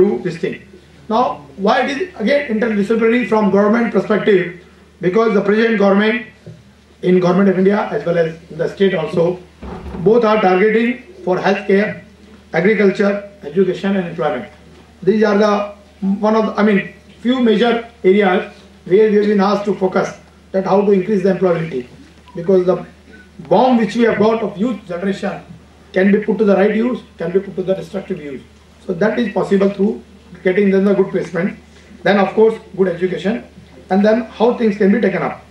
do this thing. Now, why it is again interdisciplinary from government perspective? Because the present government, in government of India as well as the state also, both are targeting for healthcare, agriculture, education and employment. These are the few major areas where we have been asked to focus that how to increase the employability. Because the bomb which we have got of youth generation can be put to the right use, can be put to the destructive use. So that is possible through getting them the good placement. Then of course good education, and then how things can be taken up.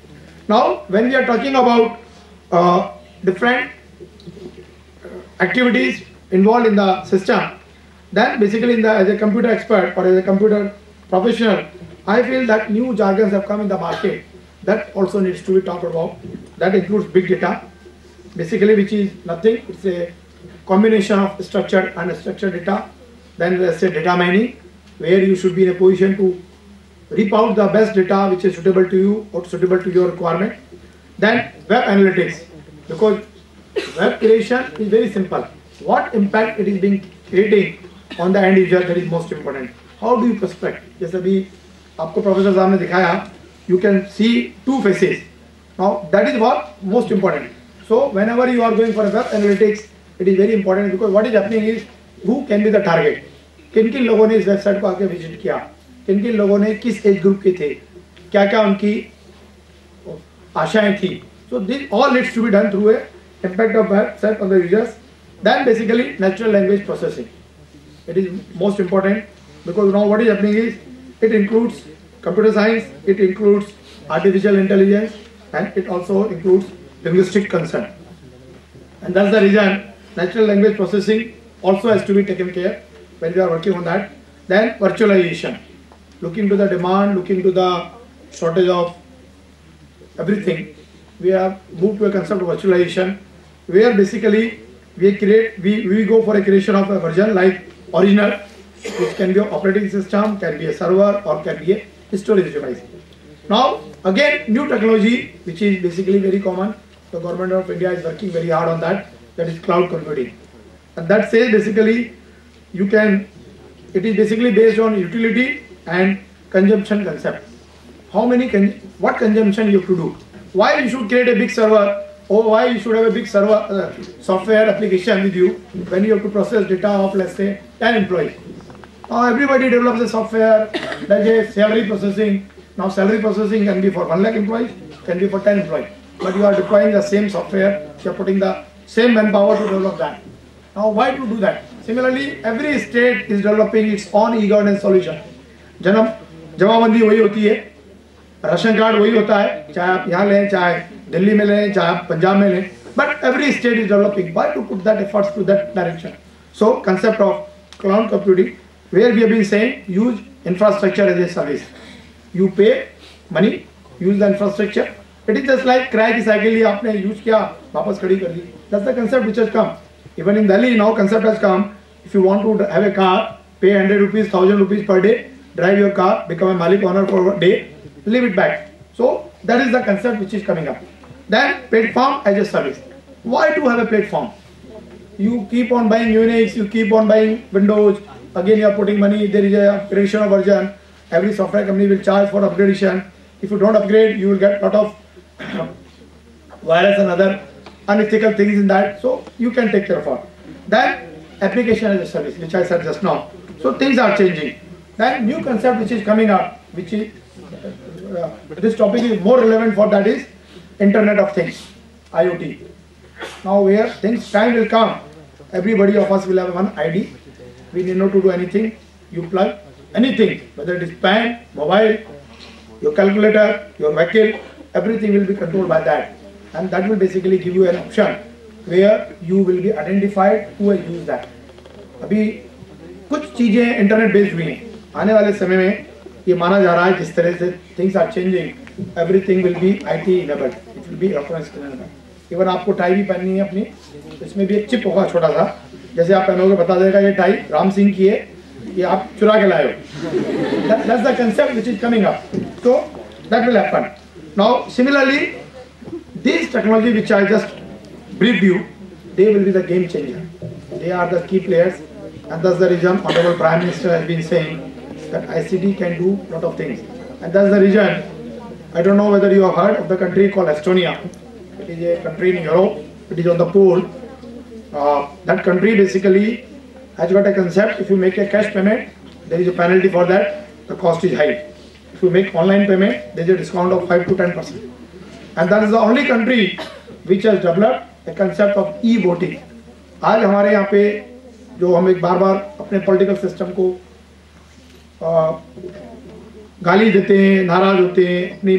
Now when we are talking about different activities involved in the system, then basically as a computer expert or as a computer professional, I feel that new jargons have come in the market that also needs to be talked about. That includes big data, basically, which is nothing, it's a combination of structured and unstructured data. Then let's say data mining, where you should be in a position to reap out the best data which is suitable to you or suitable to your requirement. Then web analytics, because web creation is very simple. What impact it is being creating on the end user, that is most important. How do you prospect? जैसे अभी आपको professor साहब ने दिखाया, you can see two faces. Now that is what most important. So whenever you are going for a web analytics, it is very important because what is happening is who can be the target. किन किन लोगों ने इस website को आके visit किया, किन किन लोगों ने किस एज ग्रुप के थे, क्या क्या उनकी आशाएं थी. So this all needs to be done through a impact of website on the users. Then basically natural language processing. It is most important because now what is happening is it includes computer science, it includes artificial intelligence, and it also includes linguistic concern. And that's the reason natural language processing also has to be taken care when we are working on that. Then virtualization, looking to the demand, looking to the shortage of everything, we have moved to a concept of virtualization, where basically we go for a creation of a version like original, which can be an operating system, can be a server, or can be a storage device. Now again new technology which is basically very common, the government of India is working very hard on that, that is cloud computing. And that says basically it is basically based on utility and consumption concept. What consumption you have to do, why you should create a big server, or why you should have a big server software application with you when you have to process data of let's say 10 employees. Now everybody develops a software, does a salary processing. Now salary processing can be for 1 lakh employees, can be for 10 employees, but you are deploying the same software, you are putting the same manpower to develop that. Now why to do that? Similarly, every state is developing its own e-governance solution. जमाबंदी वही होती है, ration card वही होता है, चाहे आप यहाँ लें, चाहे दिल्ली में लें, चाहे आप पंजाब में लें, but every state is developing. Why to put that efforts to that direction? So concept of cloud computing, where we have been saying use infrastructure as a service. You pay money, use the infrastructure. It is just like किराए की cycle ही आपने use किया, वापस खड़ी कर दी. That's the concept which has come. Even in Delhi now concept has come. If you want to have a car, pay 100 rupees, 1000 rupees per day, drive your car, become a Malik owner for a day, leave it back. So that is the concept which is coming up. Then platform as a service. Why to have a platform? You keep on buying Unix, you keep on buying Windows, again you are putting money, there is a creation of version, every software company will charge for upgradation. If you don't upgrade, you will get a lot of virus and other unethical things in that, so you can take care of it. Then application as a service, which I said just now. So things are changing. Then new concept which is coming up, which is this topic is more relevant for, that is Internet of Things, IoT. Now where time will come, everybody of us will have one ID. We need not to do anything. You plug anything, whether it is pen, mobile, your calculator, your vehicle, everything will be controlled by that. And that will basically give you an option where you will be identified who will use that. अभी कुछ चीजें internet based हुई हैं, आने वाले समय में ये माना जा रहा है जिस तरह से things are changing, everything will be IT enabled, it will be electronic enabled. Even आपको टाई भी पहननी है अपनी, इसमें भी एक चिप होगा छोटा सा, जैसे आप पहनोगे बता देगा ये टाई राम सिंह की है, ये आप चुरा के लाए हो. That's the concept which is coming up. So that will happen. Now similarly, these technology which I just briefed you, they will be the game changer. They are the key players And that's the reason Honorable Prime Minister has been saying that ICT can do a lot of things. And that's the reason, I don't know whether you have heard of the country called Estonia. It is a country in Europe. It is on the pole. That country basically has got a concept: if you make a cash payment, there is a penalty for that. The cost is high. If you make online payment, there is a discount of 5 to 10%. And that is the only country which has developed a concept of e-voting. आज हमारे यहाँ पे जो हम एक बार अपने political system को गाली देते हैं, नाराज होते हैं, अपनी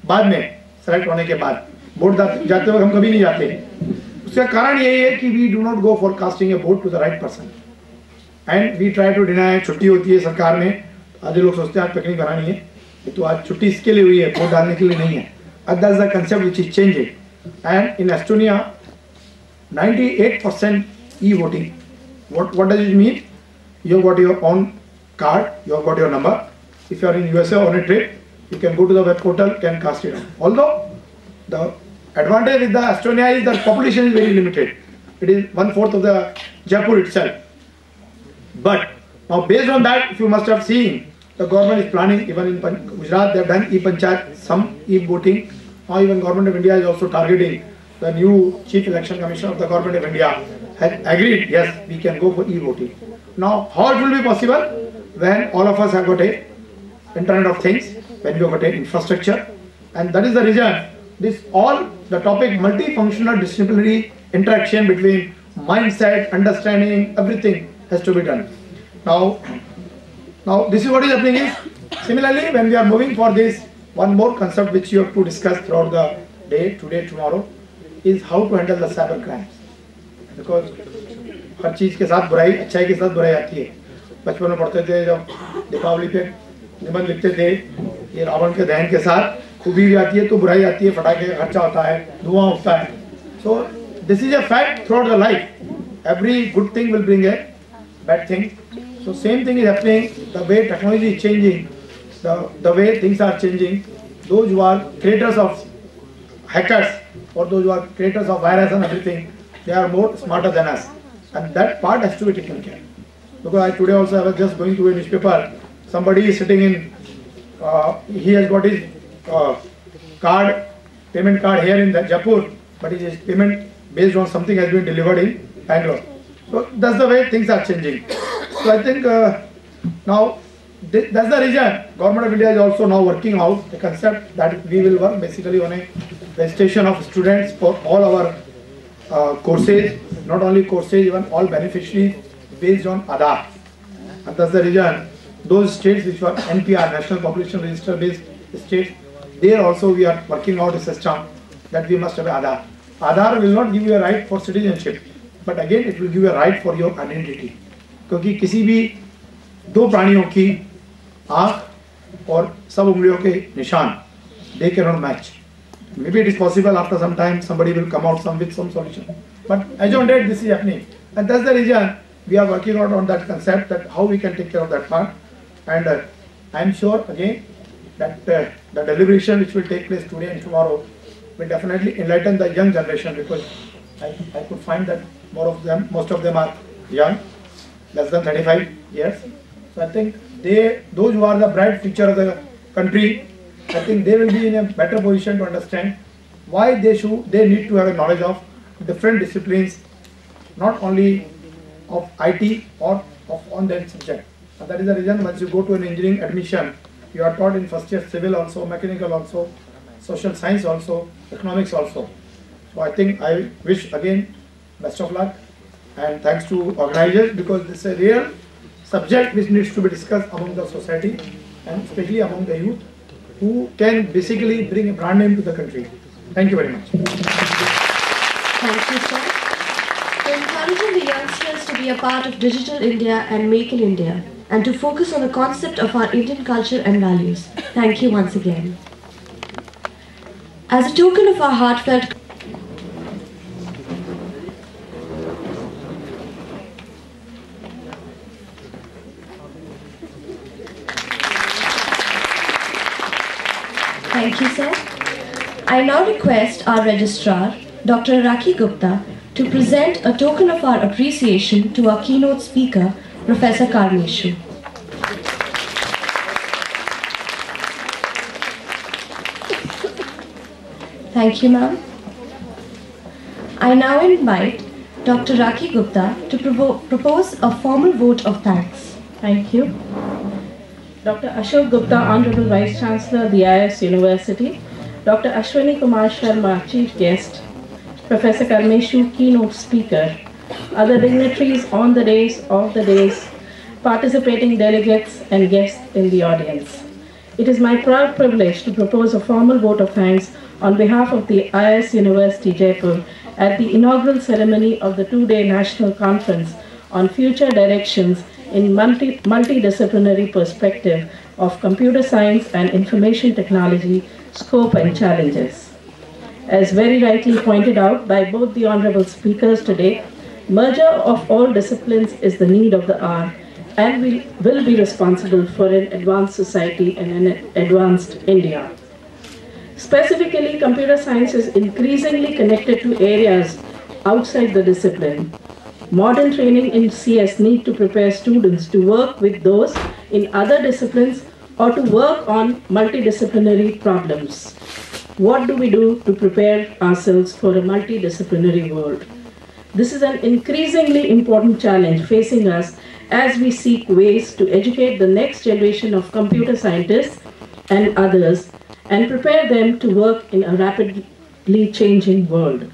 बाद में सेलेक्ट होने के बाद वोट जाते वक्त हम कभी नहीं जाते। उसका कारण यही है कि we do not go for casting a vote to the right person and we try to deny. छुट्टी होती है सरकार में, आधे लोग सोचते हैं आज पिकनिक बनानी है, तो आज छुट्टी इसके लिए हुई है, वोट डालने के लिए नहीं है। That's the concept which is changing. And in Estonia, 98% e-voting. What does it mean? You have got your own card, you have got your number. If you are in USA on a trip, you can go to the web portal, can cast it on. Although the advantage with the Estonia is that population is very limited. It is 1/4 of the Jaipur itself. But now based on that, if you must have seen, the government is planning, even in Gujarat, they have done e-panchayat, some e-voting. Now even Government of India is also targeting. The new Chief Election Commissioner of the Government of India has agreed, yes, we can go for e-voting. Now, how it will be possible? When all of us have got a Internet of Things, when we have got a infrastructure, and that is the reason this all the topic multifunctional disciplinary interaction between mindset, understanding, everything has to be done. Now this is what is happening is, similarly when we are moving for this, one more concept which you have to discuss throughout the day, today, tomorrow, is how to handle the cyber crimes. Because हर चीज़ के साथ बुराई, अच्छाई के साथ बुराई आती है। बचपन में पढ़ते थे जब दीपावली पे निबंध लिखते थे, ये रावण के दहन के साथ खूबी भी आती है तो बुराई आती है, फटाके का खर्चा होता है, धुआं उठता है। So this is a fact throughout the life. Every good thing will bring a bad thing. So same thing is happening. The way technology is changing, the way things are changing. Those who are creators of hackers or those who are creators of virus and everything, they are more smarter than us, and that part has to be taken care. Because today also I was just going to a newspaper. Somebody is sitting in. He has got his payment card here in the Jaipur, but his payment based on something has been delivered in Bangalore. So that's the way things are changing. So I think now that's the reason Government of India is also now working out the concept that we will work basically on a registration of students for all our courses, not only courses, even all beneficiaries based on Aadhaar. And that's the reason those states which were NPR, National Population Register based states, there also we are working out a system that we must have Aadhaar. Aadhaar will not give you a right for citizenship, but again it will give you a right for your identity. क्योंकि किसी भी दो प्राणियों की आँख और सब उंगलियों के निशान, they cannot match. Maybe it is possible after some time somebody will come out with some solution. But as on date this is happening, and that's the reason we are working out on that concept, that how we can take care of that part. And I am sure again that the deliberation which will take place today and tomorrow will definitely enlighten the young generation, because I could find that most of them are young, less than 35 years. So I think those who are the bright future of the country, I think they will be in a better position to understand why they need to have a knowledge of different disciplines, not only of IT or on that subject. And that is the reason once you go to an engineering admission, you are taught in first year civil also, mechanical also, social science also, economics also. So I think I wish again best of luck, and thanks to organizers, because this is a real subject which needs to be discussed among the society and especially among the youth, who can basically bring a brand name to the country. Thank you very much. Thank you, sir. For encouraging the youngsters to be a part of Digital India and Make in India, and to focus on the concept of our Indian culture and values. Thank you once again. As a token of our heartfelt Thank you, sir. I now request our Registrar, Dr. Rakhi Gupta, to present a token of our appreciation to our keynote speaker, Professor Karmeshu. Thank you, ma'am. I now invite Dr. Rakhi Gupta to propose a formal vote of thanks. Thank you. Dr. Ashok Gupta, Honorable Vice Chancellor, DIS University. Dr. Ashwani Kumar Sharma, Chief Guest. Professor Karmeshu, Keynote Speaker. Other dignitaries on the days, of the days, participating delegates and guests in the audience. It is my proud privilege to propose a formal vote of thanks on behalf of the IIS University Jaipur at the inaugural ceremony of the two-day National Conference on Future Directions in Multidisciplinary Perspective of Computer Science and Information Technology, Scope and Challenges. As very rightly pointed out by both the honorable speakers today, merger of all disciplines is the need of the hour and will be responsible for an advanced society and an advanced India. Specifically, computer science is increasingly connected to areas outside the discipline. Modern training in CS need to prepare students to work with those in other disciplines or to work on multidisciplinary problems. What do we do to prepare ourselves for a multidisciplinary world? This is an increasingly important challenge facing us as we seek ways to educate the next generation of computer scientists and others and prepare them to work in a rapidly changing world.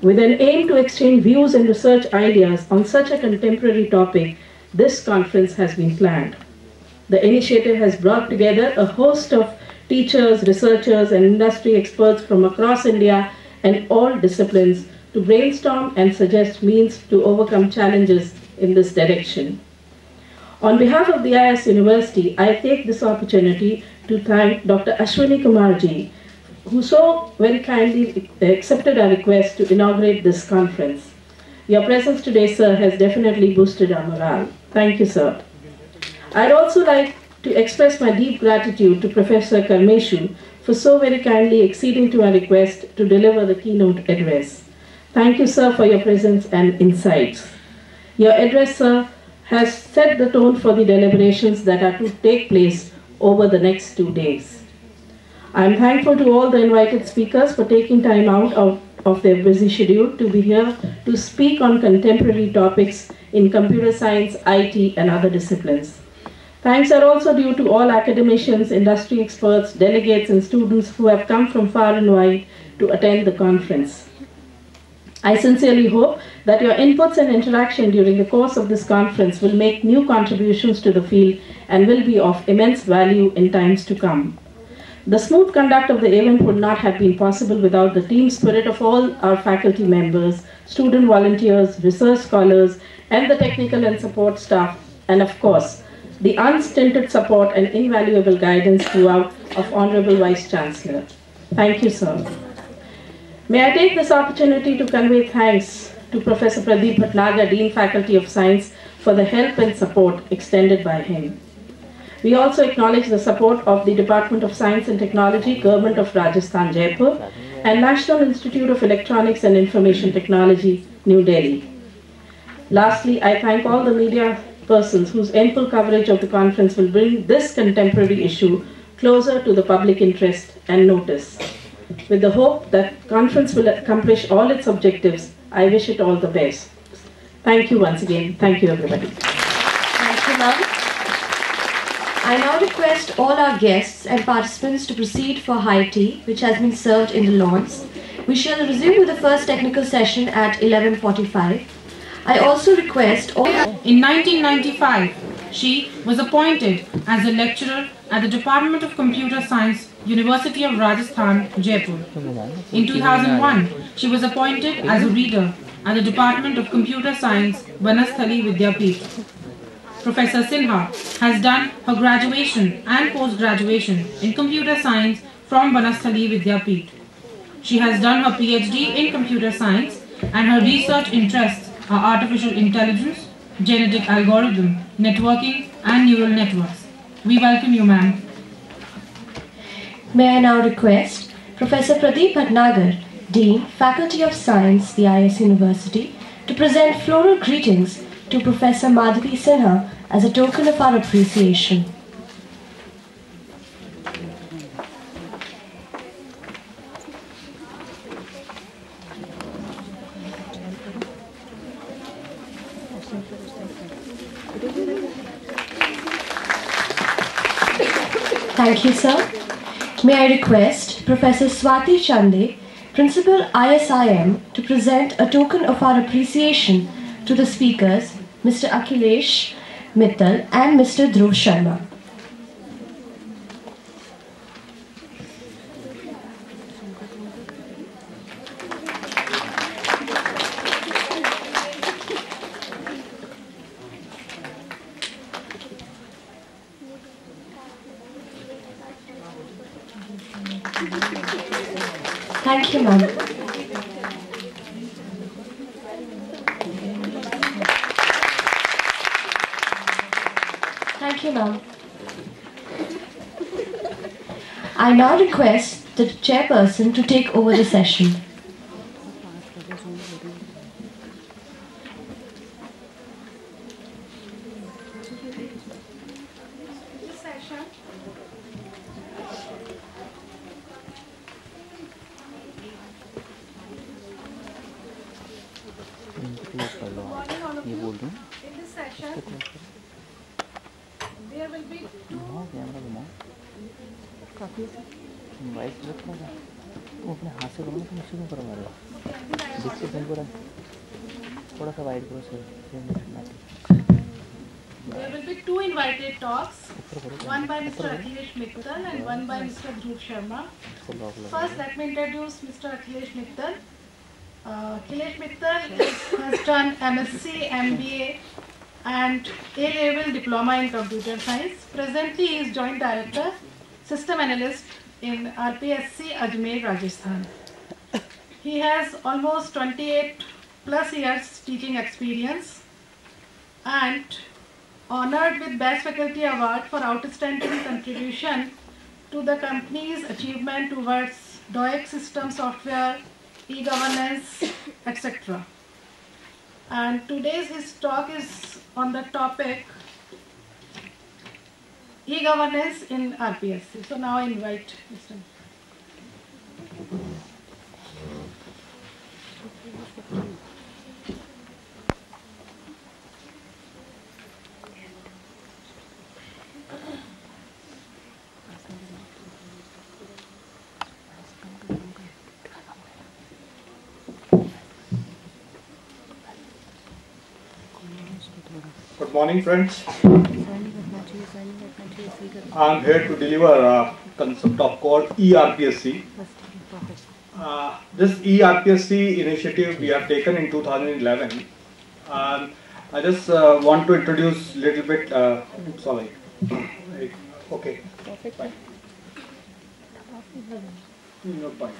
With an aim to exchange views and research ideas on such a contemporary topic, this conference has been planned. The initiative has brought together a host of teachers, researchers, and industry experts from across India and all disciplines to brainstorm and suggest means to overcome challenges in this direction. On behalf of the IIS University, I take this opportunity to thank Dr. Ashwani Kumar ji, who so very kindly accepted our request to inaugurate this conference. Your presence today, sir, has definitely boosted our morale. Thank you, sir. I'd also like to express my deep gratitude to Professor Karmeshu for so very kindly acceding to our request to deliver the keynote address. Thank you, sir, for your presence and insights. Your address, sir, has set the tone for the deliberations that are to take place over the next 2 days. I am thankful to all the invited speakers for taking time out of their busy schedule to be here to speak on contemporary topics in computer science, IT, and other disciplines. Thanks are also due to all academicians, industry experts, delegates, and students who have come from far and wide to attend the conference. I sincerely hope that your inputs and interaction during the course of this conference will make new contributions to the field and will be of immense value in times to come. The smooth conduct of the event would not have been possible without the team spirit of all our faculty members, student volunteers, research scholars, and the technical and support staff, and of course, the unstinted support and invaluable guidance throughout of Honorable Vice Chancellor. Thank you, sir. May I take this opportunity to convey thanks to Professor Pradeep Bhatnagar, Dean Faculty of Science, for the help and support extended by him. We also acknowledge the support of the Department of Science and Technology, Government of Rajasthan, Jaipur, and National Institute of Electronics and Information Technology, New Delhi. Lastly, I thank all the media persons whose ample coverage of the conference will bring this contemporary issue closer to the public interest and notice. With the hope that conference will accomplish all its objectives, I wish it all the best. Thank you once again. Thank you, everybody. Thank you, ma'am. I now request all our guests and participants to proceed for high tea, which has been served in the lawns. We shall resume with the first technical session at 11:45. I also request all... In 1995, she was appointed as a lecturer at the Department of Computer Science, University of Rajasthan, Jaipur. In 2001, she was appointed as a reader at the Department of Computer Science, Vanasthali Vidyapeeth. Professor Sinha has done her graduation and post-graduation in computer science from Vanasthali Vidyapeeth. She has done her PhD in computer science and her research interests are artificial intelligence, genetic algorithm, networking and neural networks. We welcome you, ma'am. May I now request Professor Pradeep Bhatnagar, Dean, Faculty of Science, the IIS University, to present floral greetings to to Professor Madhavi Sinha as a token of our appreciation. Thank you, sir. May I request Professor Swati Chande, Principal ISIM, to present a token of our appreciation to the speakers, Mr. Akhilesh Mittal and Mr. Dhruv Sharma. Thank you, ma'am. Thank you, ma'am. I now request the chairperson to take over the session. In this session, there will be two. अपने हाथ से करो ना तुम उसी में करो मारो देखिए बंद करो थोड़ा सा वाइड करो sir There will be two invited talks, one by Mr. Akhilesh Mittal and one by Mr. Dhruv Sharma. First, let me introduce Mr. Akhilesh Mittal. Akhilesh Mittal has done MSc, MBA and A-level diploma in computer science. Presently, he is Joint Director, System Analyst in RPSC Ajmer, Rajasthan. He has almost 28 plus years teaching experience and honored with Best Faculty Award for outstanding contribution to the company's achievement towards DOEC system software, e-governance, etc. And today's his talk is on the topic e-governance in RPSC. So now I invite Mr. Good morning, friends. I am here to deliver a concept of called eRPSC. This eRPSC initiative we have taken in 2011. I just want to introduce a little bit. Sorry. Okay. Fine. No point.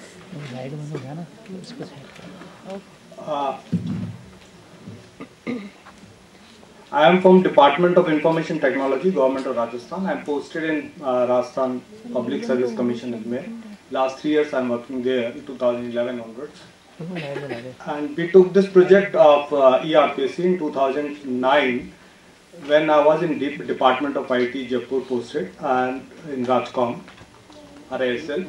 I am from Department of Information Technology, Government of Rajasthan. I am posted in Rajasthan Public Service Commission Ajmer. Last 3 years I am working there in 2011 onwards. And we took this project of eRPSC in 2009 when I was in Department of IT Jaipur posted and in Rajcom, RISL.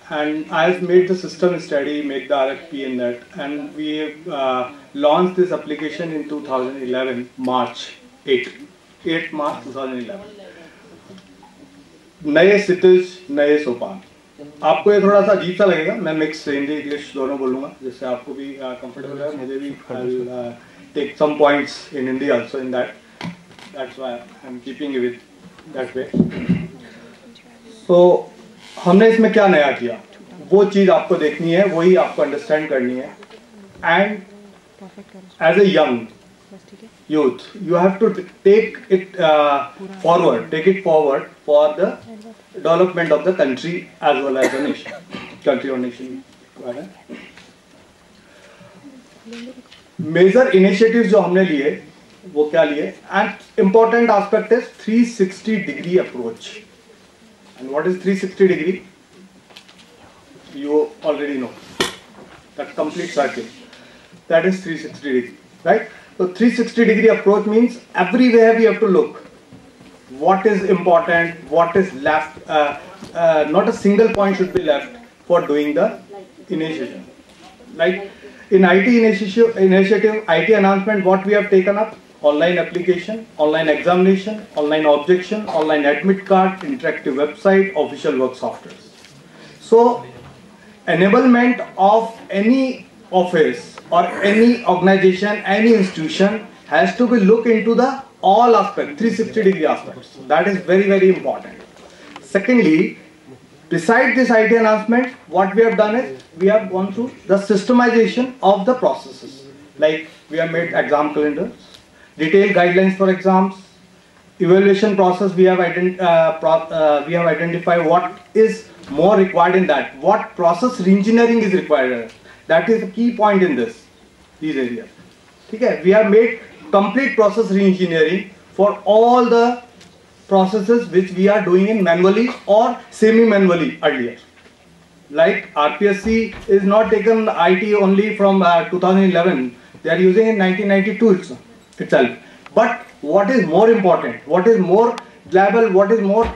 And I have made the system study, make the RFP in that, and we have launched this application in 2011, March 8 March 2011. नए cities नए सोपान. आपको ये थोड़ा सा अजीब सा लगेगा, मैं मिक्स हिंदी इंग्लिश दोनों बोलूँगा जिससे आपको भी कंफर्टेबल है. मुझे भी take some points in Hindi also in that. That's why I'm keeping it with that way. So हमने इसमें क्या नया किया वो चीज आपको देखनी है, वही आपको अंडरस्टैंड करनी है. And as a young youth you have to take it forward for the development of the country as well as the nation. Major initiatives जो हमने लिए वो क्या लिए, and important aspect is 360-degree approach. And what is 360 degree? You already know. That complete circle. That is 360 degree, right? So 360-degree approach means everywhere we have to look. What is important, what is left, not a single point should be left for doing the initiative. Like in IT initiative, IT announcement, what we have taken up? Online application, online examination, online objection, online admit card, interactive website, official work softwares. So enablement of any office or any organization, any institution has to be looked into the all aspects, 360-degree aspects. That is very, very important. Secondly, beside this IT announcement, what we have done is we have gone through the systemization of the processes. Like we have made exam calendars, detailed guidelines for exams, evaluation process. We have identified what is more required in that. What process reengineering is required. That is a key point in these areas. Okay, we have made complete process reengineering for all the processes which we are doing in manually or semi-manually earlier. Like RPSC is not taken IT only from 2011. They are using in 1992 itself. But what is more important, what is more reliable, what is more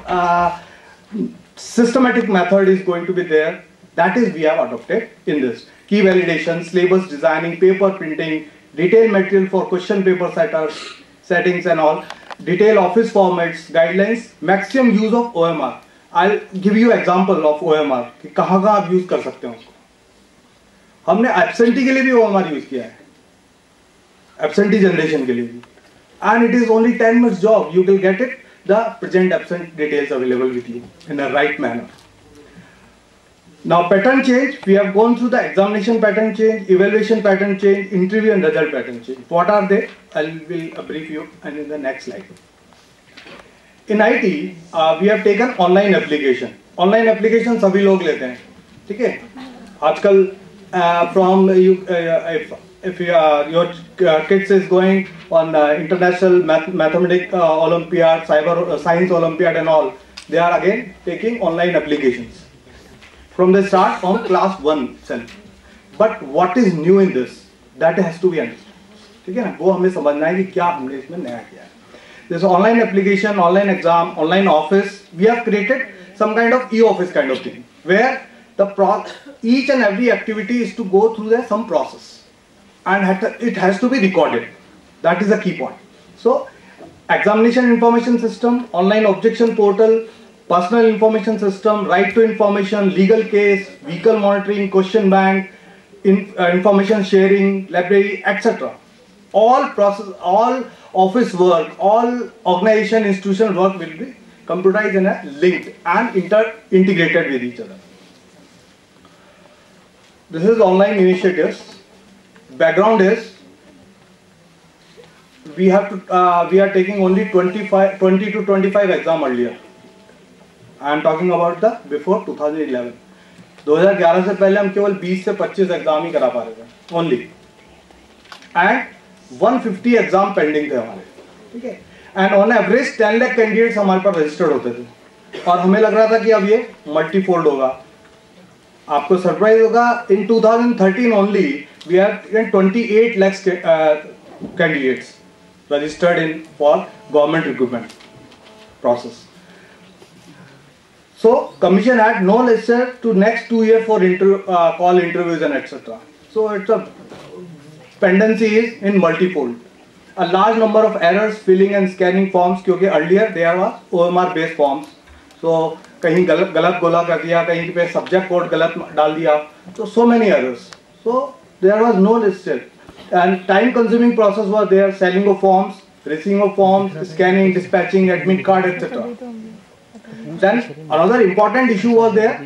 systematic method is going to be there. That is we have adopted in this. Key validation, syllabus designing, paper printing, detailed material for question paper settings and all, detailed office formats, guidelines, maximum use of OMR. I'll give you example of OMR कि कहाँ आप use कर सकते हैं उसको. हमने absentee के लिए भी OMR use किया है, absentee generation के लिए भी, and it is only 10 minutes job. You will get it, the present absent details available with you in the right manner. Now pattern change, we have gone through the examination pattern change, evaluation pattern change, interview and result pattern change. What are they? I will brief you and in the next slide. In IT, we have taken online application. Online application सभी लोग लेते हैं, ठीक है? आजकल from you, if your kids is going on international mathematics Olympiad, cyber science Olympiad and all, they are again taking online applications. From the start from class 1 itself. But what is new in this? That has to be understood. ठीक है ना? वो हमें समझना है कि क्या हमने इसमें नया किया है. This online application, online exam, online office, we have created some kind of e-office kind of thing, where each and every activity is to go through some process, and it has to be recorded. That is the key point. So, examination information system, online objection portal, personal information system, right to information, legal case, vehicle monitoring, question bank, information sharing, library, etc. All process, all office work, all organization, institutional work will be computerized and linked and integrated with each other. This is online initiatives. Background is we are taking only 20 to 25 exam earlier. I am talking about the before 2011. 2011 से पहले हम केवल 20 से 25 exam ही करा पा रहे थे only, and 150 exam pending थे हमारे, ठीक है, and on average 10 lakh candidates हमारे पास रजिस्टर्ड होते थे, और हमें लग रहा था कि अब ये मल्टीफोल्ड होगा. आपको सरप्राइज होगा, in 2013 only we have 28 lakhs candidates registered in for government recruitment process. So commission had no lesser to next 2 years for call interviews and etc. So it's a pendency is in multifold. A large number of errors filling and scanning forms, क्योंकि earlier there was OMR based forms. So कहीं गलत गोला कर दिया, कहीं पे subject code गलत डाल दिया, so many errors. So there was no listed, and time consuming process was there: selling of forms, receiving of forms, scanning, dispatching, admit card, etc. Then another important issue was there,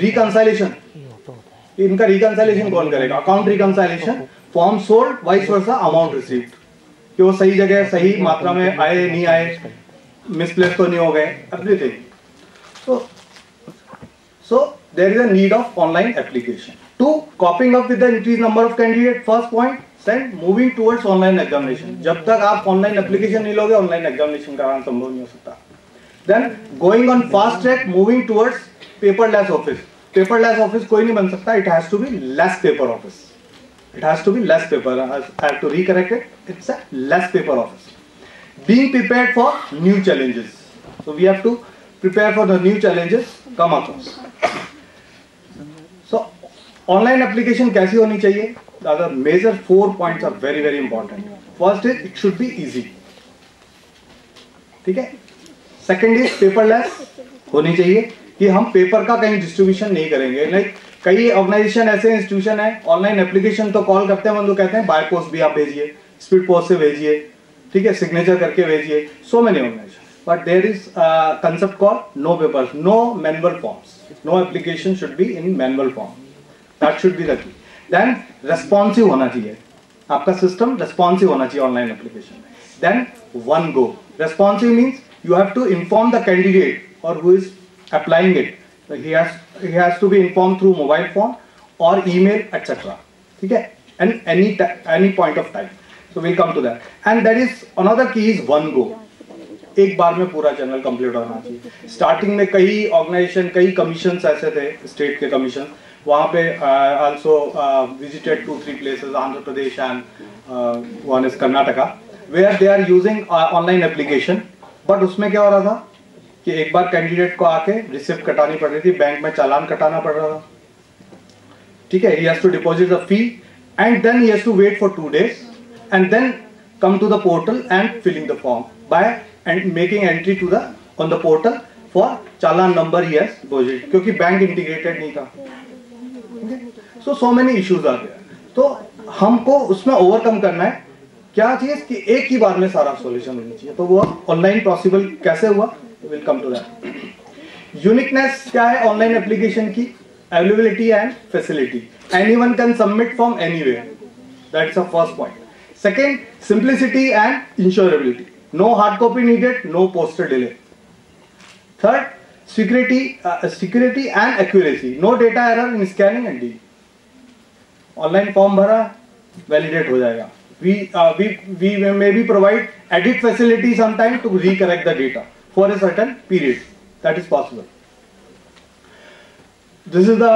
reconciliation. इनका reconciliation कौन करेगा? Account reconciliation, form sold, vice versa, amount received. कि वो सही जगह सही मात्रा में आए नहीं आए, misplaced तो नहीं हो गए, everything. So there is a need of online application. 2, coping up with the increased number of candidates. First point, then moving towards online examination. जब तक आप online application नहीं लोगे, online examination कराना संभव नहीं हो सकता. Then going on fast track, moving towards paperless office. Paperless office कोई नहीं बन सकता. It has to be less paper office. It has to be less paper. I have to recorrect it. It's a less paper office. Being prepared for new challenges. So we have to prepare for the new challenges come across. So online application कैसी होनी चाहिए? The major 4 points are very very important. First is it should be easy. ठीक है? Second is paperless होनी चाहिए कि हम paper का कहीं डिस्ट्रीब्यूशन नहीं करेंगे. लाइक कई ऑर्गेनाइजेशन ऐसे इंस्टीट्यूशन है ऑनलाइन एप्लीकेशन तो कॉल करते हैं हम लोग कहते हैं बाय पोस्ट भी आप भेजिए, स्पीड पोस्ट से भेजिए, ठीक है, सिग्नेचर करके भेजिए. So many organisation but there is concept called no papers, no manual forms. No application should be in manual form. That should be the key. Then responsive होना चाहिए, आपका सिस्टम रेस्पॉन्सिव होना चाहिए online application. Then one go. Responsive means you have to inform the candidate or who is applying it. He has to be informed through mobile phone or email, etc. ठीक है? And any point of time. So we'll come to that. And that is another key is one go. एक बार में पूरा channel complete होना चाहिए. Starting में कई organisation, कई कमीशंस ऐसे थे, स्टेट के कमीशन, वहाँ पे also visited 2-3 places, Andhra Pradesh and one is Karnataka, where they are using online application. But उसमें क्या हो रहा था कि एक बार कैंडिडेट को आके रिसिप्ट कटानी पड़ रही थी, बैंक में चालान कटाना पड़ रहा था. ठीक है, he has to deposit the fee and then he has to wait for 2 days and then come to the portal and filling the form by and making entry to the on the portal for challan number he has deposited, क्योंकि bank integrated नहीं था. so many issues are there. तो हमको उसमें overcome करना है. क्या चीज कि एक ही बार में सारा सॉल्यूशन होनी चाहिए. तो वो ऑनलाइन पॉसिबल कैसे हुआ? Will come to that. Uniqueness क्या है ऑनलाइन एप्लीकेशन की? Availability and facility. Anyone can submit from anywhere. That's the first point. Second, simplicity and insurability. No hard copy needed, no postal delay. Third, security and accuracy. No data error in scanning and D. Online form भरा, validate हो जाएगा. We maybe provide edit facility sometime to recorrect the data for a certain period. That is possible. This is the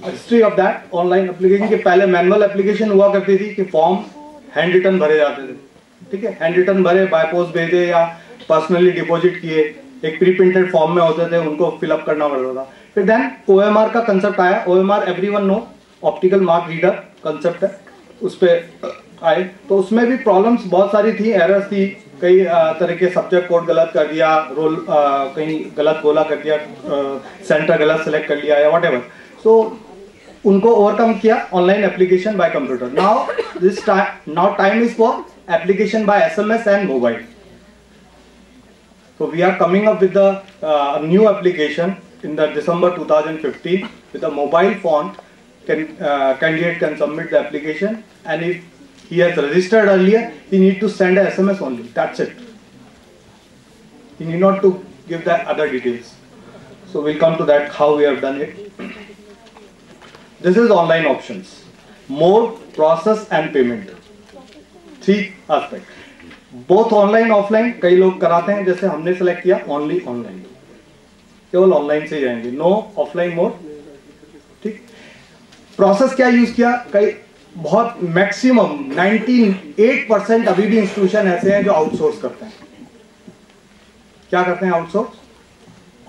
history of that online application. कि पहले manual application हुआ करती थी कि form hand written भरे जाते थे. ठीक है, हैंड रिटन भरे, बाय पोस्ट भेजे या पर्सनली डिपॉजिट किए, एक प्री प्रिंटेड फॉर्म में होते थे, उनको फिलअप करना पड़ता था. फिर देन OMR का कंसेप्ट आया. OMR everyone know, optical mark reader concept है, उस पर आए. तो उसमें भी प्रॉब्लम्स बहुत सारी थी, एरर्स थी, कई तरह के सब्जेक्ट कोड गलत कर दिया, रोल कहीं गलत बोला कर दिया, सेंटर गलत सेलेक्ट कर लिया या व्हाटएवर. सो उनको ओवरकम किया online application by computer. Now time is for application by SMS and mobile. So we are coming up with the new application in the December 2015 with a mobile phone. Candidate can submit the application, and if he has registered earlier, he need to send a SMS only. That's it. He need not to give the other details. So we'll come to that how we have done it. This is online options. More, process and payment. 3 aspects. Both online offline. कई लोग कराते हैं, जैसे हमने select किया only online. केवल online से जाएंगे, नो ऑफलाइन मोर. ठीक. प्रोसेस क्या यूज किया? कई बहुत मैक्सिमम 98% अभी भी इंस्टीट्यूशन ऐसे हैं जो आउटसोर्स करते हैं. क्या करते हैं? आउटसोर्स.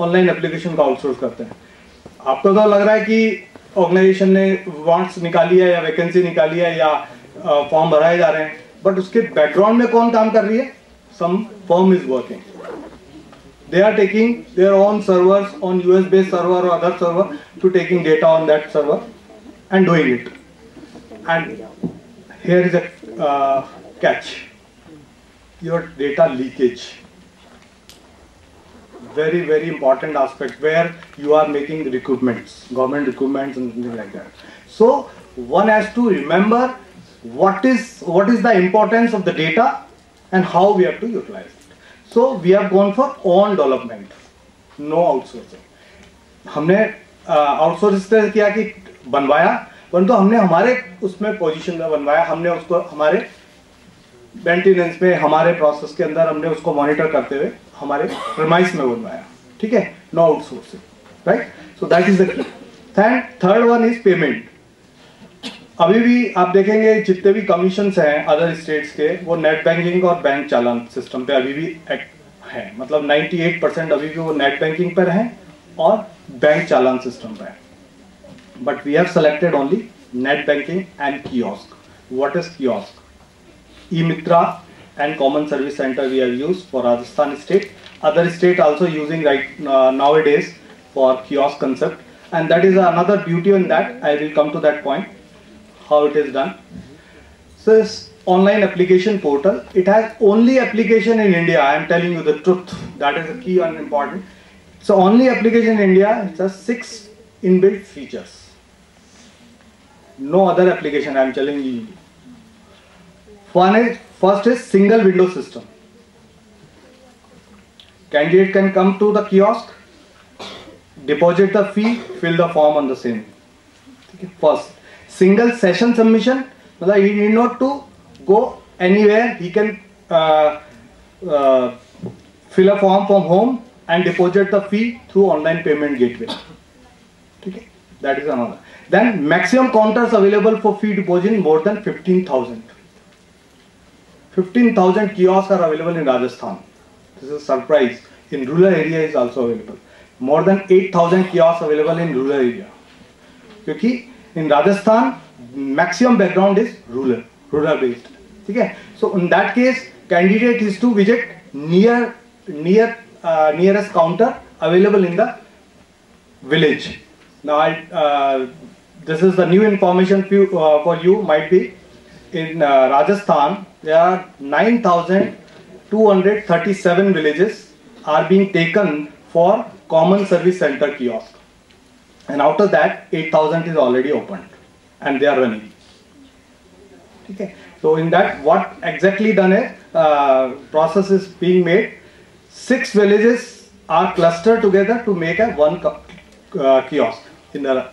ऑनलाइन एप्लीकेशन को आउटसोर्स करते हैं. आपको तो लग रहा है कि ऑर्गेनाइजेशन ने वांट्स निकाली है या वैकेंसी निकाली है या फॉर्म भराए जा रहे हैं, बट उसके बैकग्राउंड में कौन काम कर रही है? Some firm is working. They are taking their own servers on US based server or other server to taking data on that server and doing it. And here is a catch. Your data leakage. Very, very important aspect where you are making recruitments, government recruitments and things like that. So one has to remember what is the importance of the data and how we have to utilize it. So we have gone for own development, no outsourcing. हमने outsource इस तरह किया कि बनवाया, परंतु हमने हमारे उसमें पोजीशन में बनवाया. हमने उसको हमारे मेंटेनेंस में, हमारे प्रोसेस के अंदर हमने उसको मॉनिटर करते हुए हमारे प्रीमाइस में बनवाया. ठीक है, no outsourcing, right. So that is the key. Third one is payment. अभी भी आप देखेंगे जितने भी कमीशंस हैं अदर स्टेट्स के, वो नेट बैंकिंग और बैंक चालान सिस्टम पे अभी भी है। मतलब 98% अभी भी वो नेट बैंकिंग पर हैं और बैंक चालान सिस्टम पे है। But we have selected only net banking and kiosk. What is kiosk? E-Mitra and Common Service Center we have used for Rajasthan state. Other state also using right nowadays for kiosk concept, and that is another beauty in that. I will come to that point, how it is done. So this online application portal, it has only application in India. I am telling you the truth. That is the key and important. So only application in India. It has 6 inbuilt features. No other application. I am telling you. First is single window system. Candidate can come to the kiosk, deposit the fee, fill the form on the same. First, single session submission. He need not to go anywhere. He can fill a form from home and deposit the fee through online payment gateway. Okay, that is another. Then maximum counters available for fee deposit more than 15,000. 15,000 kiosks are available in Rajasthan. This is a surprise. In rural area is also available. More than 8,000 kiosks available in rural area. Because in Rajasthan, maximum background is rural based. Okay? So in that case, candidate is to visit nearest counter available in the village. Now, this is the new information for you. Might be in Rajasthan. There are 9,237 villages are being taken for Common Service Center kiosk, and out of that 8,000 is already opened and they are running. Okay. So in that, what exactly done is process is being made. 6 villages are clustered together to make a one kiosk in the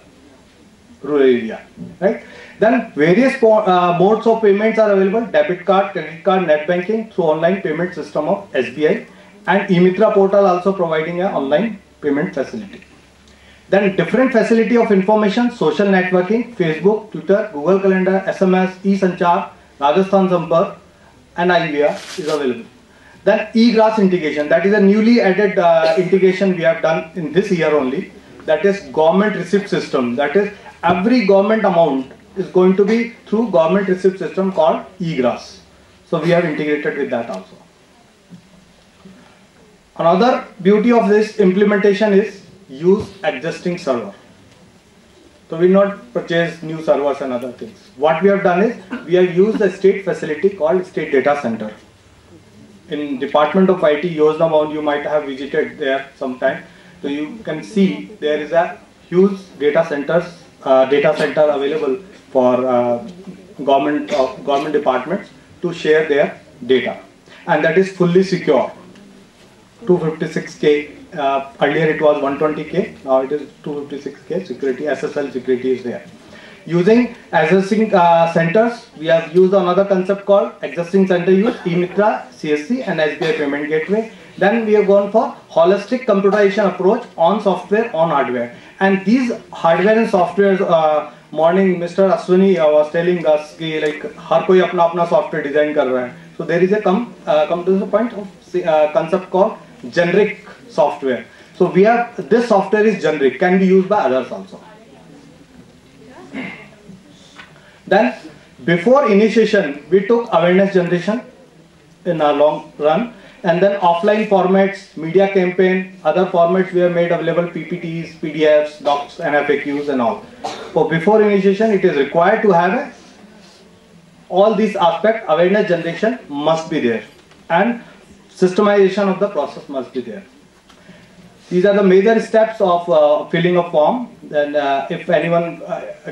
rural area, right? Then various modes of payments are available: debit card, credit card, net banking through online payment system of SBI, and E-Mitra portal also providing an online payment facility. Then different facility of information, social networking, Facebook, Twitter, Google Calendar, SMS, E-Sanchar, Rajasthan Sampark and IVR is available. Then eGrass integration, that is a newly added integration we have done in this year only. That is government receipt system. That is every government amount is going to be through government receipt system called eGrass. So we have integrated with that also. Another beauty of this implementation is use existing server. So we not purchase new servers and other things. What we have done is we have used a state facility called State Data Center. In Department of IT, Yojana Bhavan, you might have visited there sometime. So you can see there is a huge data center available for government departments to share their data, and that is fully secure. 256K. Earlier it was 120K. Now it is 256K. Security, SSL security is there. Using existing centers, we have used another concept called existing center use, E-Mitra, CSC, and SBI payment gateway. Then we have gone for holistic computerization approach on software, on hardware. And these hardware and software, morning Mr. Ashwani was telling us कि like हर कोई अपना software design कर रहा है. So there is a come to the point of concept called generic software. So we have this software is generic, can be used by others also. Then before initiation, we took awareness generation in a long run. And then offline formats, media campaign, other formats we have made available, PPTs, PDFs, docs, and FAQs and all. So before initiation, it is required to have all these aspects. Awareness generation must be there, and systemization of the process must be there. These are the major steps of filling a form. Then if anyone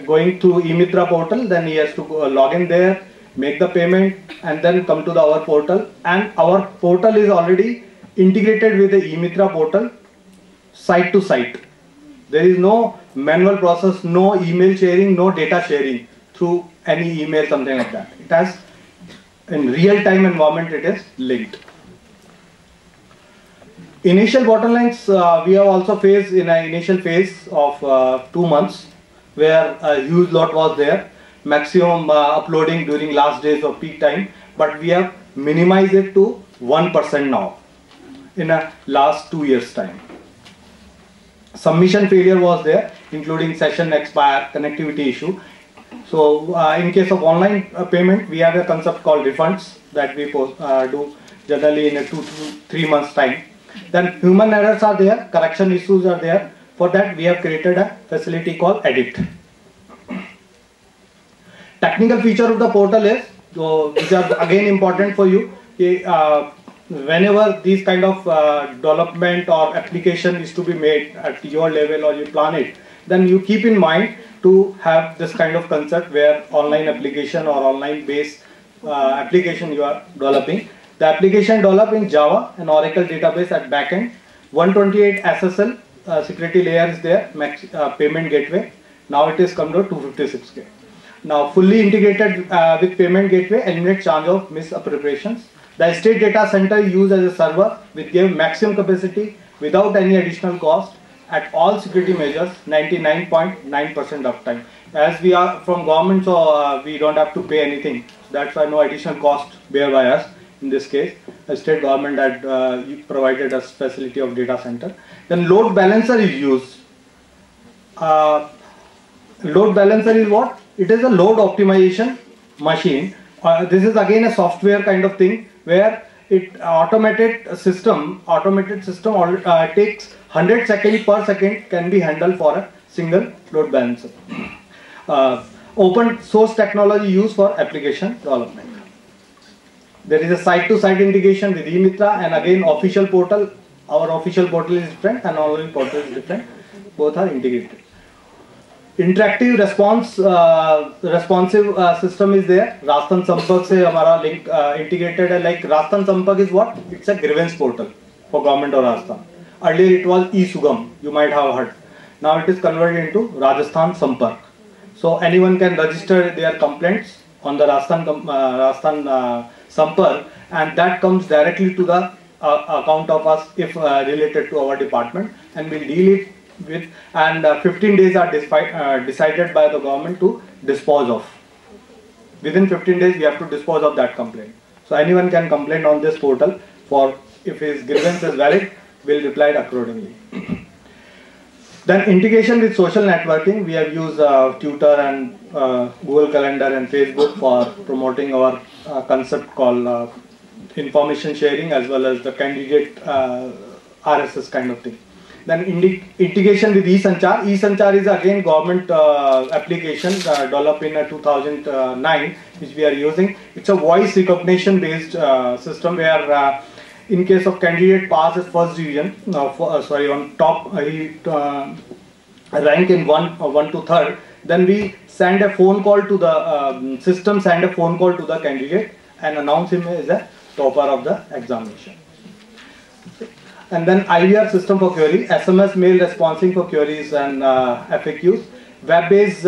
going to E-Mitra portal, then he has to log in there, make the payment, and then come to our portal. And our portal is already integrated with the E-Mitra portal site to site. There is no manual process, no email sharing, no data sharing through any email, something like that. It has in real-time environment, it is linked. Initial bottlenecks we have also faced in an initial phase of 2 months, where a huge lot was there. maximum uploading during last days of peak time, but we have minimized it to 1% now in a last 2 years time. Submission failure was there, including session expire, connectivity issue. So in case of online payment, we have a concept called refunds that we do generally in a 2 to 3 months time. Then human errors are there, correction issues are there. For that, we have created a facility called Edit. Technical feature of the portal is, which are again important for you, whenever these kind of development or application is to be made at your level or you plan it, then you keep in mind to have this kind of concept where online application or online based application you are developing. The application developed in Java and Oracle database at backend. 128 SSL security layer is there, payment gateway. Now it is come to 256K. Now fully integrated with payment gateway, eliminate chance of misappropriations. The state data center used as a server with gave maximum capacity without any additional cost at all security measures, 99.9% uptime. As we are from government, so we don't have to pay anything. That's why no additional cost bear by us. In this case, the state government had provided us facility of data center. Then load balancer is used. Load balancer is what? It is a load optimization machine. This is again a software kind of thing where it automated system takes 100 seconds per second can be handled for a single load balancer. Open source technology used for application development. There is a site-to-site integration with eMitra and again official portal. Our official portal is different and online portal is different. Both are integrated. Interactive response responsive system is there. Rajasthan Sampark से हमारा link integrated है. Like Rajasthan Sampark is what? It's a grievance portal for government of Rajasthan. Earlier it was eSugam. You might have heard. Now it is converted into Rajasthan Sampark. So anyone can register their complaints on the Rajasthan Sampark, and that comes directly to the account of us if related to our department, and we'll deal it with, and 15 days are decided by the government to dispose of. Within 15 days we have to dispose of that complaint. So anyone can complain on this portal. For if his grievance is valid, we'll reply it accordingly. Then integration with social networking, we have used Twitter and Google Calendar and Facebook for promoting our concept called information sharing, as well as the candidate RSS kind of thing. Then integration with eSanchar. eSanchar is again government application developed in 2009, which we are using. It's a voice recognition based system where in case of candidate passes first division, on top, he rank in 1 to 3rd, then we send a phone call to the system, send a phone call to the candidate and announce him as a topper of the examination. And then IVR system for query, SMS mail responding for queries and FAQs. Web-based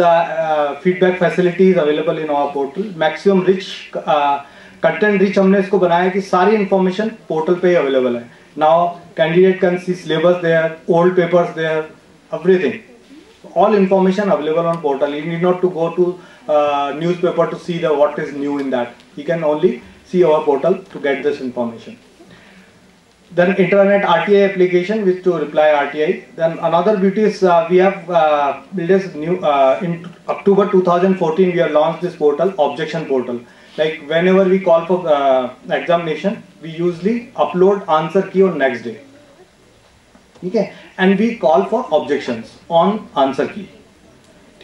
feedback facility is available in our portal. Maximum rich content rich हमने इसको बनाया कि सारी information portal पे ही available है. Now candidate can see syllabus there, old papers there, everything. All information available on portal. You need not to go to newspaper to see what is new in that. You can only see our portal to get this information. Then internet RTI application which to reply RTI. Then another beauty is we have built this new in October 2014 we have launched this portal, objection portal. Like whenever we call for examination, we usually upload answer key on next day. Okay, and we call for objections on answer key.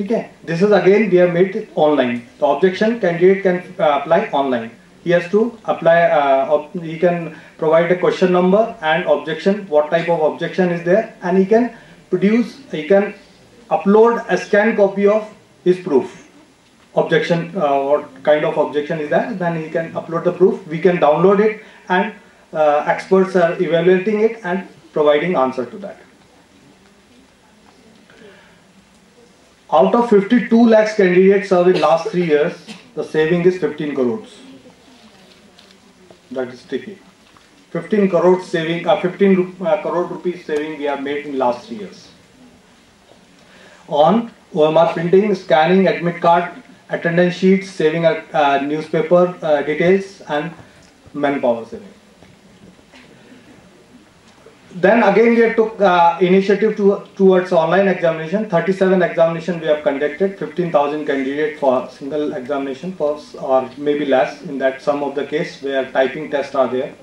Okay, this is again we have made it online. The objection candidate can apply online. He has to apply. He can provide a question number and objection. What type of objection is there, and he can produce. He can upload a scanned copy of his proof. Objection, what kind of objection is that? Then he can upload the proof. We can download it, and experts are evaluating it and providing answer to that. Out of 52 lakhs candidates served in last 3 years, the saving is 15 crores. That is sticky. 15 crores saving, 15 crore rupees saving we have made in last 3 years. On OMR printing, scanning, admit card, attendance sheets, saving newspaper details, and manpower saving. Then again we took initiative towards online examination. 37 examination we have conducted, 15,000 candidates for single examination or maybe less in that some of the case where typing tests are there.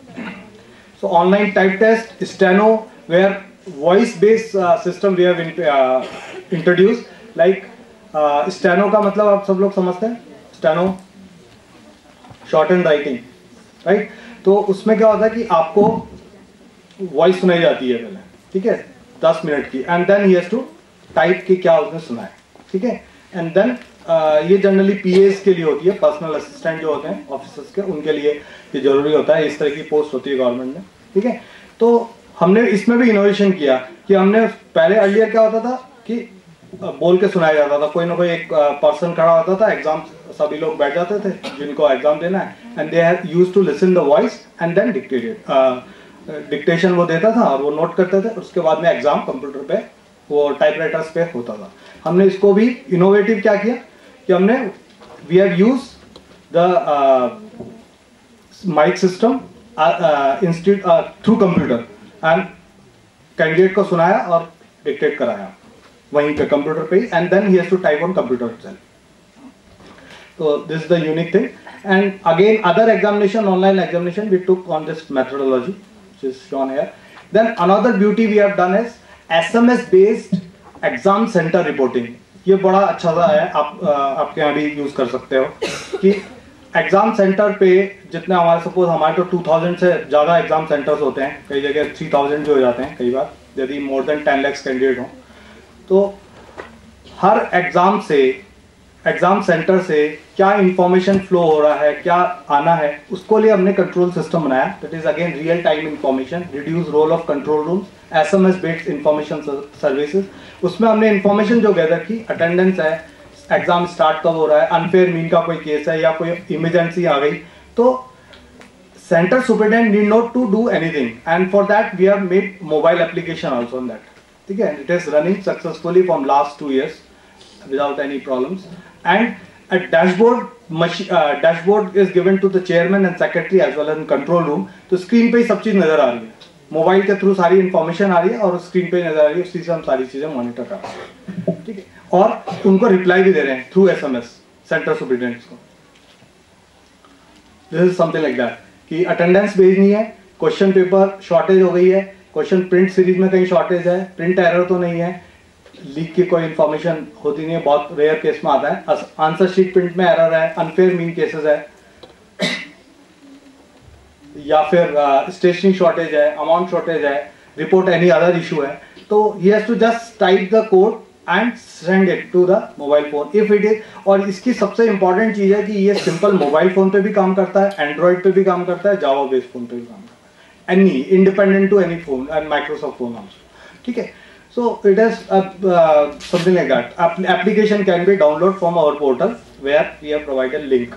So online type test, steno, where voice based system we have introduced, like steno का मतलब आप सब लोग समझते हैं, steno short hand writing, right? तो उसमें क्या होता है कि आपको वॉइस सुनाई जाती है पहले, ठीक है, 10 मिनट की, and then he has to type कि क्या उसने सुना है, ठीक है, एंड देन ये जनरली पीएस के लिए होती है, पर्सनल असिस्टेंट जो होते हैं ऑफिसर्स के, उनके लिए ये जरूरी होता है, इस तरह की पोस्ट होती है गवर्नमेंट में, ठीक है। तो हमने इसमें भी इनोवेशन किया कि हमने पहले अर्लियर क्या होता था कि बोल के सुनाया जाता था, कोई ना कोई एक पर्सन खड़ा होता था, एग्जाम सभी लोग बैठ जाते थे जिनको एग्जाम देना है, and they have used to listen the voice and then dictation वो देता था और वो नोट करते थे, उसके बाद में एग्जाम कंप्यूटर पे वो टाइपराइटर्स पे होता था। हमने इसको भी इनोवेटिव क्या किया कि हमने we have use the mic system through computer and candidate को सुनाया और डिक्टेट कराया वहीं पे कंप्यूटर पे, and then he has to type on computer itself. So this is the unique thing. And again, other examination, online examination, we took on this methodology, which is shown here. Then another beauty we have done is SMS-based exam center reporting. ये बड़ा अच्छा सा है, आप आपके यहाँ भी use कर सकते हो कि एग्जाम सेंटर पे जितने हमारे सपोज हमारे तो 2000 से ज़्यादा एग्जाम सेंटर्स होते हैं, कई जगह 3000 भी हो जाते हैं कई बार, यदि मोर देन 10 लाख कैंडिडेट हों, तो हर एग्जाम सेंटर से क्या इंफॉर्मेशन फ्लो हो रहा है, क्या आना है, उसको लिए हमने कंट्रोल सिस्टम बनाया. That is again real time information, reduce role of control rooms, SMS based information services. उसमें हमने इंफॉर्मेशन जो गैदर की, अटेंडेंस है, एग्जाम स्टार्ट कब हो रहा है, अनफेयर मीन का कोई केस है या कोई इमरजेंसी आ गई, तो centre superintendent need not to do anything, and for that we have made mobile application also on that. ठीक है, it is running successfully from last 2 years without any problems. And a dashboard is given to the chairman and secretary as well as in control room. तो screen पे ही सब चीज नजर आ रही है, mobile के थ्रू सारी इंफॉर्मेशन आ रही है और स्क्रीन पे नजर आ रही है, उसी से हम सारी चीजें मॉनिटर कर रहे हैं. ठीक है, और उनको रिप्लाई भी दे रहे हैं थ्रू SMS सेंटर सुपरिटेंडेंट्स को. This is something like that कि अटेंडेंस भेजनी है, क्वेश्चन पेपर शॉर्टेज हो गई है, क्वेश्चन प्रिंट सीरीज में कहीं शॉर्टेज है, प्रिंट एरर तो नहीं है, लीक की कोई इन्फॉर्मेशन होती नहीं है, बहुत रेयर केस में आता है, आंसर शीट प्रिंट में एरर है, अनफेयर मीन केसेस है, या फिर स्टेशनरी शॉर्टेज है, अमाउंट शॉर्टेज है, रिपोर्ट एनी अदर इशू है, तो he has to just type the code and send it to the mobile phone if it is. और इसकी सबसे इंपॉर्टेंट चीज है कि ये सिंपल मोबाइल फोन पे भी काम करता है, एंड्रॉइड पे भी काम करता है, जावा बेस्ड फोन पे भी काम करता है, any independent to any phone and Microsoft phone also. ठीक है, so it is something like that. Application can be downloaded from our portal where we have provided link.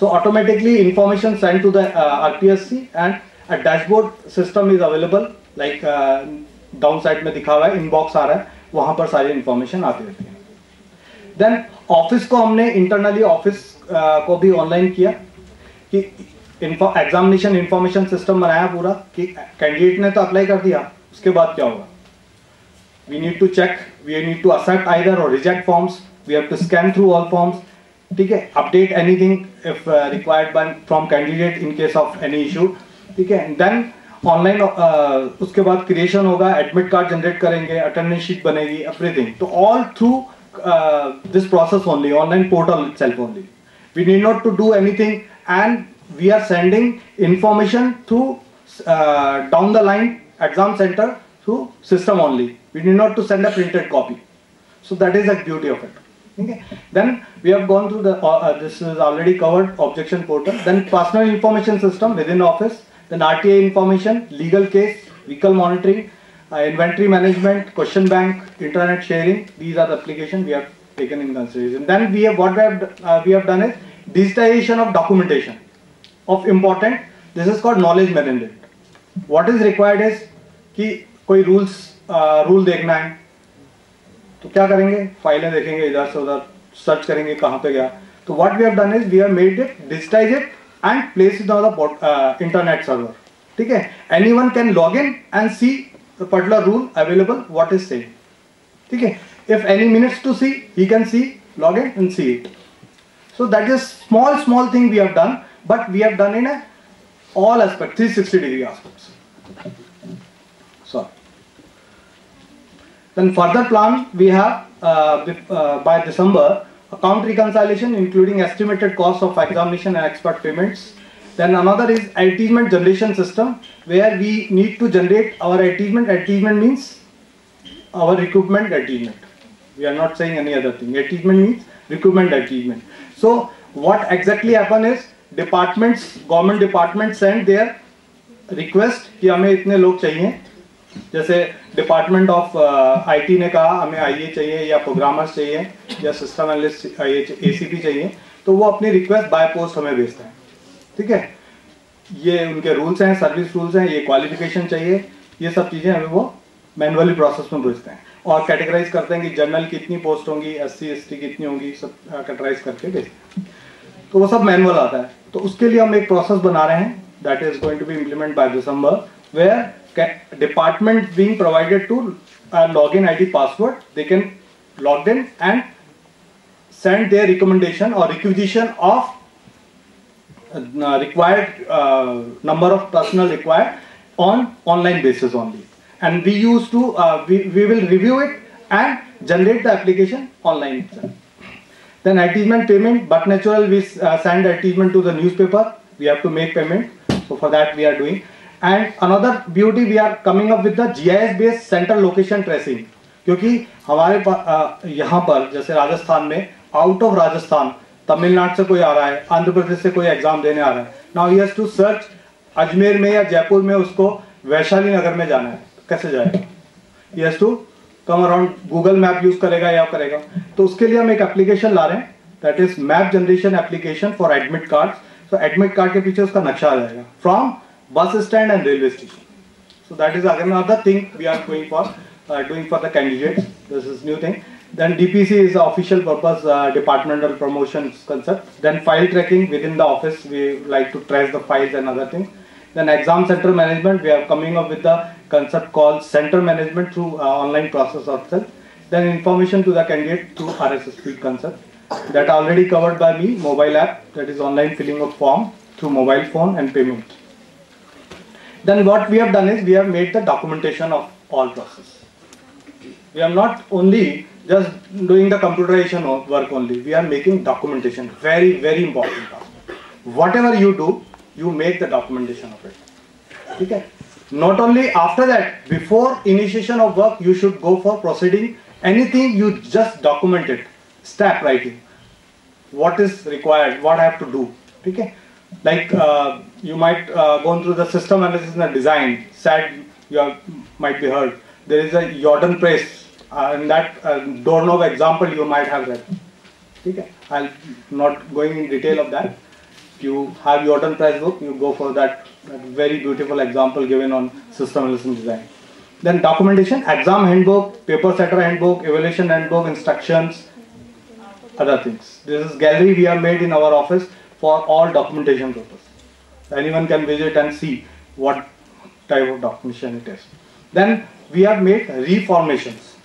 So automatically information sent to the RPSC and a dashboard system is available, like down side में दिखा हुआ है, inbox आ रहा है, वहाँ पर सारी information आती रहती है. Then office को हमने internally office को भी online किया कि एग्जामिनेशन इंफॉर्मेशन सिस्टम बनाया पूरा कि कैंडिडेट ने तो अप्लाई कर दिया, उसके बाद क्या होगा, we need to check, we need to accept either or reject forms, we have to scan through all forms. ठीक है, update anything if required by from candidate in case of any issue. ठीक है, then online उसके बाद creation होगा, admit card generate करेंगे, attendance sheet बनेगी, everything. तो all through this process only, online portal itself only. We need not to do anything and we are sending information through down the line exam center through system only. We need not to send a printed copy. So that is the beauty of it. Okay. Then we have gone through the this is already covered objection portal. Then personal information system within office. Then RTA information, legal case, vehicle monitoring, inventory management, question bank, internet sharing. These are the applications we have taken in consideration. Then we have done is digitization of documentation of important. This is called knowledge management. What is required is कि कोई rule देखना है तो क्या करेंगे, फाइलें देखेंगे इधर से उधर, सर्च करेंगे कहाँ पे गया. तो what we have done is we have made it, digitize it and place it on the internet server. ठीक है, anyone can log in and see the particular rule available what is saying. ठीक है, if any minutes to see, he can see, log in and see it. So that is small thing we have done, but we have done in a all aspects, 360-degree aspects. Sorry. Then further plan we have by December, account reconciliation including estimated cost of examination and expert payments. Then another is advertisement generation system where we need to generate our advertisement. Advertisement means our recruitment advertisement. We are not saying any other thing. Advertisement means recruitment advertisement. So what exactly happen is departments, government departments send their request कि हमें इतने लोग चाहिए. जैसे department of IT ने कहा हमें आईए चाहिए या प्रोग्रामर्स चाहिए या सिस्टम एनालिस्ट एसीपी चाहिए, तो वो अपनी रिक्वेस्ट बाय पोस्ट हमें भेजते हैं. ठीक है, ये उनके रूल्स हैं, सर्विस रूल्स हैं, ये क्वालिफिकेशन चाहिए, ये सब चीजें हमें वो मैनुअली प्रोसेस में भेजते हैं और कैटेगराइज करते हैं कि जनरल कितनी पोस्ट होंगी, एससी एसटी कितनी होंगी, सब कैटेगराइज करके भेजते हैं. तो वो सब मैनुअल आता है. तो उसके लिए हम एक प्रोसेस बना रहे हैं that is going to be implement by December, where department being provided to login ID password, they can log in and send their recommendation or requisition of required number of personnel required on online basis only, and we used to we will review it and generate the application online itself. Then advertisement payment, but natural we send advertisement to the newspaper, we have to make payment, so for that we are doing. And another beauty, we are coming up with the GIS based central location tracing, क्योंकि हमारे यहाँ पर जैसे राजस्थान में out of Rajasthan Tamil Nadu से कोई आ रहा है, आंध्र प्रदेश से कोई एग्जाम देने आ रहा है, now he has to search Ajmer में या जयपुर में उसको वैशाली नगर में जाना है, कैसे जाएगा? He has to come around, Google map use करेगा या करेगा. तो उसके लिए हम एक एप्लीकेशन ला रहे हैं that is map generation application for admit card. So admit card के पीछे उसका नक्शा आ जाएगा from bus stand and railway station. So that is again another thing we are going for, doing for the candidates. This is new thing. Then DPC is the official purpose departmental promotions concept. Then file tracking within the office, we like to trace the files and other things. Then exam center management, we are coming up with the concept called center management through online process itself. Then information to the candidate through RSS feed concept that already covered by me. Mobile app, that is online filling of form through mobile phone and payment. Then what we have done is we have made the documentation of all process. We are not only just doing the computerization work only, we are making documentation, very very important task. Whatever you do, you make the documentation of it. Okay? Not only after that, before initiation of work, you should go for proceeding. Anything you just document it, step writing, what is required, what I have to do. Okay? Like you might go through the system analysis and design. SAT you might be heard. There is a Jordan press, and that doorknob example you might have read. Okay, I'll not going in detail of that. If you have Jordan press book, you go for that very beautiful example given on system analysis and design. Then documentation, exam handbook, paper setter handbook, evaluation handbook, instructions, other things. This is gallery we have made in our office for all documentation purpose. Anyone can visit and see what type of documentation it is. Then we have made reformations.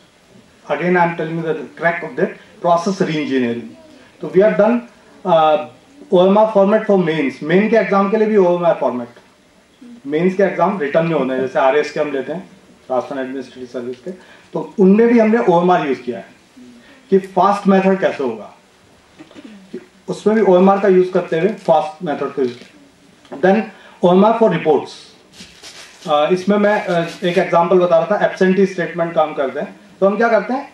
Again I am telling you the crack of that process re-engineering. So we have done OMR format for mains. Main के exam के लिए भी OMR format. Mains के exam return में होना है, जैसे RS के हम लेते हैं, राजस्थान एडमिनिस्ट्रेटिव सर्विस के, तो उनमें भी हमने OMR यूज किया है कि फास्ट मेथड कैसे होगा, उसमें भी OMR का यूज करते हुए फास्ट मेथड को यूज किया. देन OMR फॉर रिपोर्ट्स, इसमें मैं एक एग्जांपल बता रहा था, एब्सेंटी स्टेटमेंट काम करते हैं. तो हम क्या करते हैं,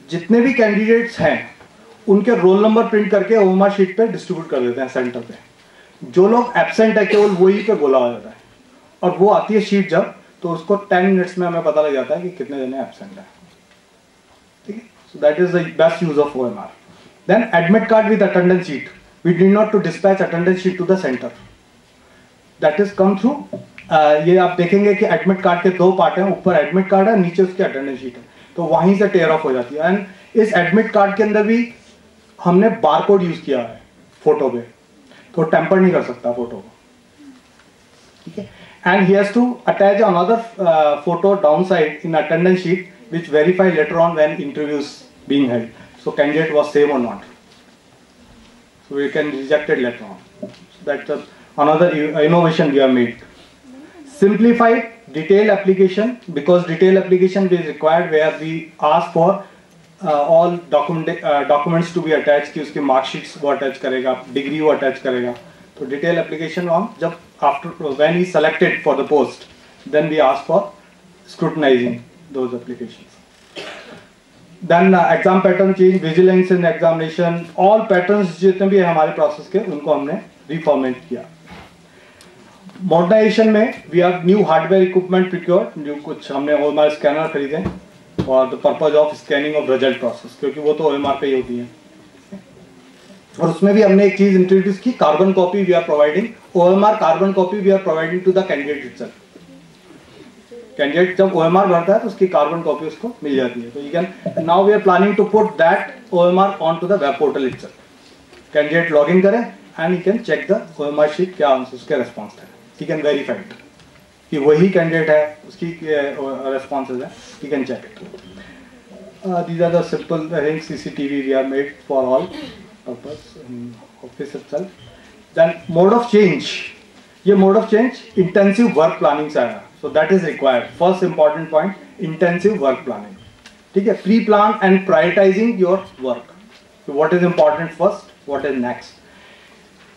जितने भी कैंडिडेट्स हैं उनके रोल नंबर प्रिंट करके OMR शीट पे डिस्ट्रीब्यूट कर देते हैं सेंटर पे. जो लोग एब्सेंट है केवल वही पे बोला हो जाता है, और वो आती है शीट जब, तो उसको 10 मिनट्स में हमें पता लग जाता है कि कितने जने एब्सेंट है. ठीक है, सो that is the best use of OMR. Then admit card with attendance sheet. We need not to dispatch attendance sheet to the center. That is come through. ये आप देखेंगे कि admit card के दो पार्ट हैं, ऊपर admit card है, नीचे उसकी attendance sheet है, तो वहीं से tear off हो जाती है. एंड इस admit card के अंदर भी हमने बारकोड यूज किया है फोटो पे, तो टेम्पर नहीं कर सकता फोटो को, ठीक है. And he has to attach another photo downside in attendance sheet which verify later on when interviews being held. So candidate was same or not. So we can reject it later on. So that's another innovation we have made. Simplified detailed application, because detailed application is required where we ask for all documents to be attached, कि उसके marksheets वो attach करेगा, degree वो attach करेगा. तो detail application हम जब after when he selected for the post, then we ask for scrutinising those applications. Then exam pattern change, vigilance in examination, all patterns जितने भी है हमारे प्रोसेस के उनको हमने रिफॉर्मेट किया. मॉडर्नाइजेशन में we have new hardware equipment procured, new कुछ हमने OMR स्कैनर खरीदे for the purpose of scanning of result process, क्योंकि वो तो OMR पे ही होती है. और उसमें भी हमने एक चीज इंट्रोड्यूस की, carbon copy we are providing, OMR carbon copy we are providing to the candidate itself. Candidate जब OMR भरता है तो उसकी कार्बन कॉपी उसको मिल जाती है. तो you can, now we are planning to put that OMR on to the web portal itself. Candidate log in करे and you can check the OMR sheet, क्या उसके रेस्पॉन्स है, यू कैन वेरीफाई कि वही कैंडिडेट है, उसकी responses है, you can check it. These are the simple things CCTV we have made for all purpose in office itself. Then mode of change, ये mode of change intensive work planning से आया, so that is required. First important point, intensive work planning. ठीक है, pre-plan and prioritizing your work. So what is important first, what is next.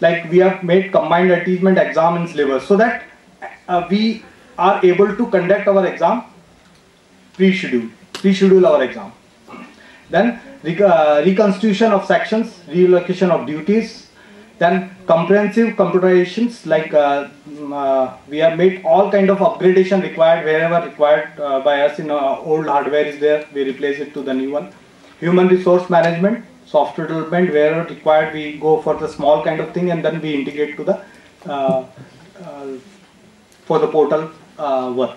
Like we have made combined achievement exam and syllabus so that we are able to conduct our exam pre-schedule our exam. Then reconstitution of sections, relocation of duties, then comprehensive computations, like we have made all kind of upgradation required wherever required by us. In old hardware is there, we replace it to the new one. Human resource management, software development, wherever required we go for the small kind of thing and then we integrate to the for the portal work.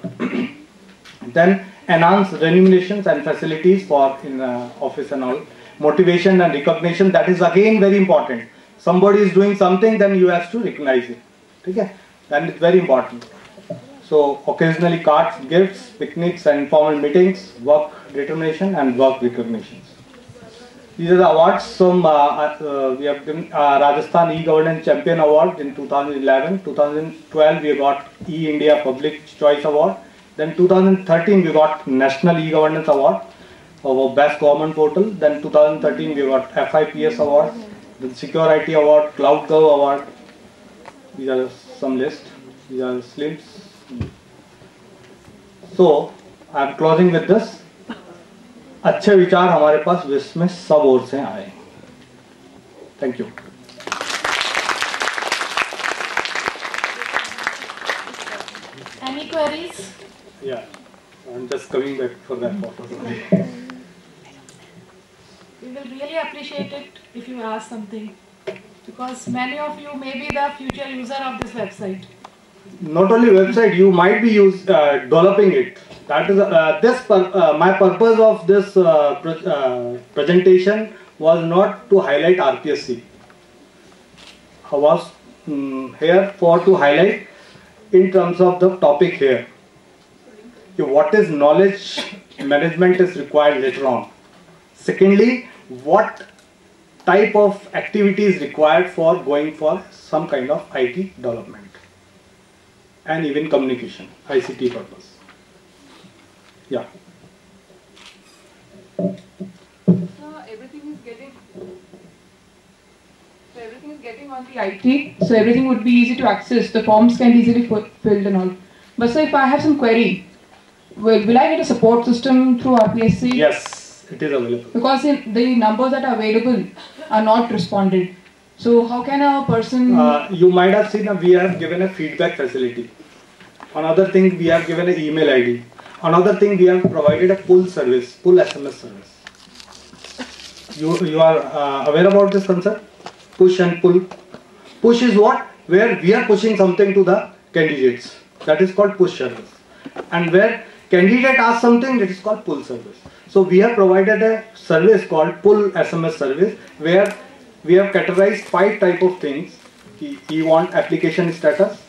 Then enhance remunerations and facilities for in office and all. Motivation and recognition, that is again very important. Somebody is doing something, then you have to recognize it. Okay? Then it's very important. So occasionally cards, gifts, picnics and informal meetings, work determination and work recognitions. These are the awards. Some we have given Rajasthan E-Governance Champion Award in 2011. 2012 we got E-India Public Choice Award. Then 2013 we got National E-Governance Award for Best Government Portal. Then 2013 we got FIPS Award, the Secure IT Award, Cloud Gov Award. These are some list. These are slims. So I am closing with this. अच्छे विचार हमारे पास विश्व में सब ओर से आए. Thank you. Any queries? Yeah, I'm just coming back for that photo. We will really appreciate it if you ask something, because many of you may be the future user of this website. Not only website, you might be developing it. That is my purpose of this presentation was not to highlight RPSC. I was here to highlight in terms of the topic here. What is knowledge management is required later on. Secondly, what type of activity is required for going for some kind of IT development and even communication, ICT purpose. Yeah. Everything is getting on the IT, so everything would be easy to access. The forms can be easily filled and all. But so if I have some query, will I get a support system through RPSC? Yes, it is available. Because the numbers that are available are not responded. So how can a person... you might have seen we have given a feedback facility. Another thing, we have given an email ID. Another thing, we have provided a pull service, pull SMS service. You are aware about this concept? Push and pull. Push is what? Where we are pushing something to the candidates. That is called push service. And where candidate asks something, that is called pull service. So we have provided a service called pull SMS service, where we have categorized 5 type of things. You want application status,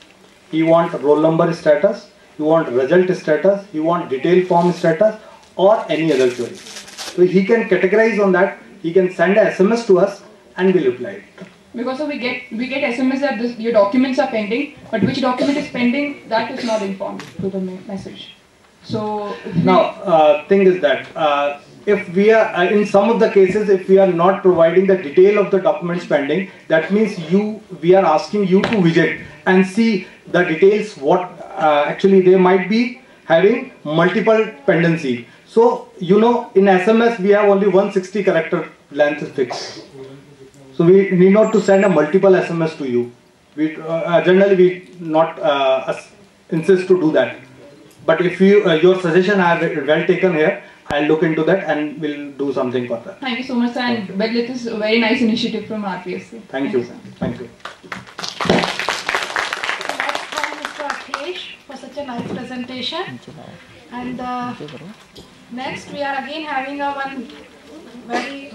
you want roll number status, you want result status, you want detail form status, or any other query. So he can categorize on that. He can send a SMS to us and we'll reply it. Because we get SMS that your documents are pending, but which document is pending, that is not informed to the message. So now, thing is that if we are in some of the cases, if we are not providing the detail of the documents pending, that means we are asking you to visit and see the details. What actually they might be having multiple pendency. So in SMS we have only 160 character length is fixed. So we need not to send a multiple SMS to you. We generally we not insist to do that. But if your suggestion I have well taken here, I'll look into that and we'll do something for that. Thank you so much, sir. And it is a very nice initiative from RPSC. Thank you. Thank you. Let's thank Mr. Akhilesh for such a nice presentation. And next we are again having a one very